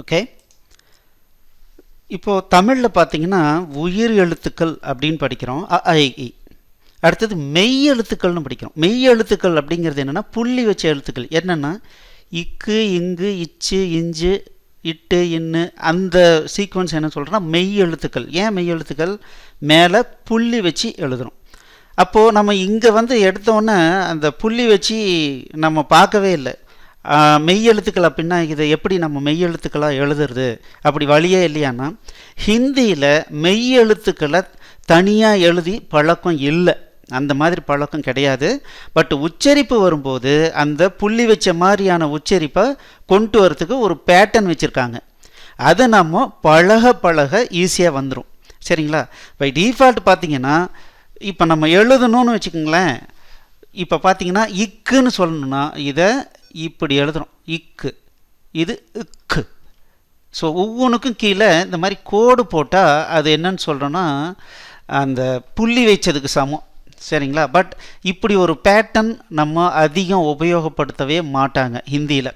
Okay, இப்போது தமிழில் பார்த்தீங்கன்னா உயிர் எழுத்துக்கள் அப்படின்னு படிக்கிறோம். அ ஆ இ ஈ. அடுத்தது மெய் எழுத்துக்கள்னு படிக்கிறோம். மெய் எழுத்துக்கள் அப்படிங்கிறது என்னென்னா புள்ளி வச்ச எழுத்துக்கள். என்னென்னா இக்கு, இங்கு, இச்சு, இஞ்சு, இட்டு, இன்னு, அந்த சீக்வன்ஸ் என்ன சொல்கிறோன்னா மெய் எழுத்துக்கள். ஏன் மெய் எழுத்துக்கள்? மேலே புள்ளி வச்சு எழுதுகிறோம். அப்போது நம்ம இங்கே வந்து எடுத்தோன்னே அந்த புள்ளி வச்சு நம்ம பார்க்கவே இல்லை. மெய் எழுத்துக்கள் அப்படின்னா இதை எப்படி நம்ம மெய் எழுத்துக்களாக எழுதுறது? அப்படி வழியே இல்லையான்னா, ஹிந்தியில் மெய் எழுத்துக்களை தனியாக எழுதி பழக்கம் இல்லை. அந்த மாதிரி பழக்கம் கிடையாது. பட் உச்சரிப்பு வரும்போது அந்த புள்ளி வச்ச மாதிரியான உச்சரிப்பை கொண்டு வரத்துக்கு ஒரு பேட்டர்ன் வச்சுருக்காங்க. அதை நம்ம பழக பழக ஈஸியாக வந்துடும். சரிங்களா? பை டிஃபால்ட் பார்த்தீங்கன்னா இப்போ நம்ம எழுதணும்னு வச்சுக்கோங்களேன். இப்போ பார்த்தீங்கன்னா இக்குன்னு சொல்லணும்னா இதை இப்படி எழுதுகிறோம். இக்கு, இது இக்கு. ஸோ ஒவ்வொன்றுக்கும் கீழே இந்த மாதிரி கோடு போட்டால் அது என்னன்னு சொல்கிறோன்னா அந்த புள்ளி வைச்சதுக்கு சமம். சரிங்களா? பட் இப்படி ஒரு பேட்டர்ன் நம்ம அதிகம் உபயோகப்படுத்தவே மாட்டாங்க ஹிந்தியில்.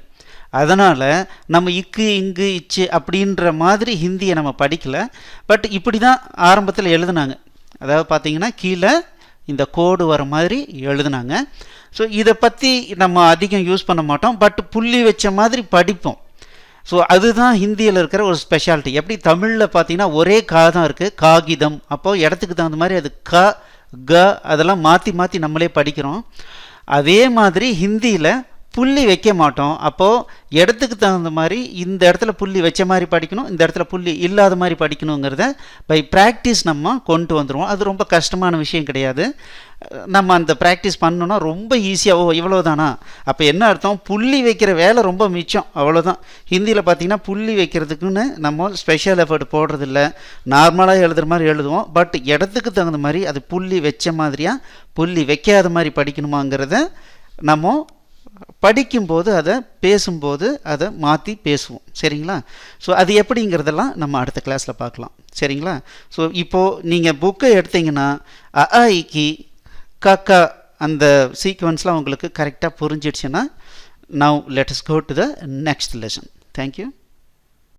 அதனால் நம்ம இக்கு, இங்கு, இச்சு அப்படின்ற மாதிரி ஹிந்தியை நம்ம படிக்கலை. பட் இப்படி தான் ஆரம்பத்தில் எழுதுனாங்க. அதாவது பார்த்திங்கன்னா கீழே இந்த கோடு வர மாதிரி எழுதுனாங்க. ஸோ இதை பற்றி நம்ம அதிகம் யூஸ் பண்ண மாட்டோம். பட் புள்ளி வச்ச மாதிரி படிப்போம். ஸோ அதுதான் ஹிந்தியில் இருக்கிற ஒரு ஸ்பெஷாலிட்டி. எப்படி தமிழில் பார்த்தீங்கன்னா ஒரே கா தான் இருக்குது, காகிதம். அப்போது இடத்துக்கு தகுந்த மாதிரி அது க, க அதெல்லாம் மாற்றி மாற்றி நம்மளே படிக்கிறோம். அதே மாதிரி ஹிந்தியில் புள்ளி வைக்க மாட்டோம். அப்போது இடத்துக்கு தகுந்த மாதிரி இந்த இடத்துல புள்ளி வச்ச மாதிரி படிக்கணும், இந்த இடத்துல புள்ளி இல்லாத மாதிரி படிக்கணுங்கிறத பை ப்ராக்டிஸ் நம்ம கொண்டு வந்துடுவோம். அது ரொம்ப கஷ்டமான விஷயம் கிடையாது. நம்ம அந்த ப்ராக்டிஸ் பண்ணோன்னா ரொம்ப ஈஸியாக. ஓ இவ்வளோதானா? அப்போ என்ன அர்த்தம்? புள்ளி வைக்கிற வேலை ரொம்ப மிச்சம், அவ்வளோதான். ஹிந்தியில் பார்த்திங்கன்னா புள்ளி வைக்கிறதுக்குன்னு நம்ம ஸ்பெஷல் எஃபர்ட் போடுறதில்ல. நார்மலாக எழுதுகிற மாதிரி எழுதுவோம். பட் இடத்துக்கு தகுந்த மாதிரி அது புள்ளி வச்ச மாதிரியாக புள்ளி வைக்காத மாதிரி படிக்கணுமாங்கிறத நம்ம படிக்கும்போது அதை பேசும்போது அதை மாற்றி பேசுவோம். சரிங்களா? ஸோ அது எப்படிங்கிறதெல்லாம் நம்ம அடுத்த கிளாஸில் பார்க்கலாம். சரிங்களா? ஸோ இப்போது நீங்கள் புக்கை எடுத்தீங்கன்னா அ ஆ இக்கு கக்கா அந்த சீக்வன்ஸ்லாம் உங்களுக்கு கரெக்டாக புரிஞ்சிடுச்சுன்னா, now let us go to the next lesson. Thank you.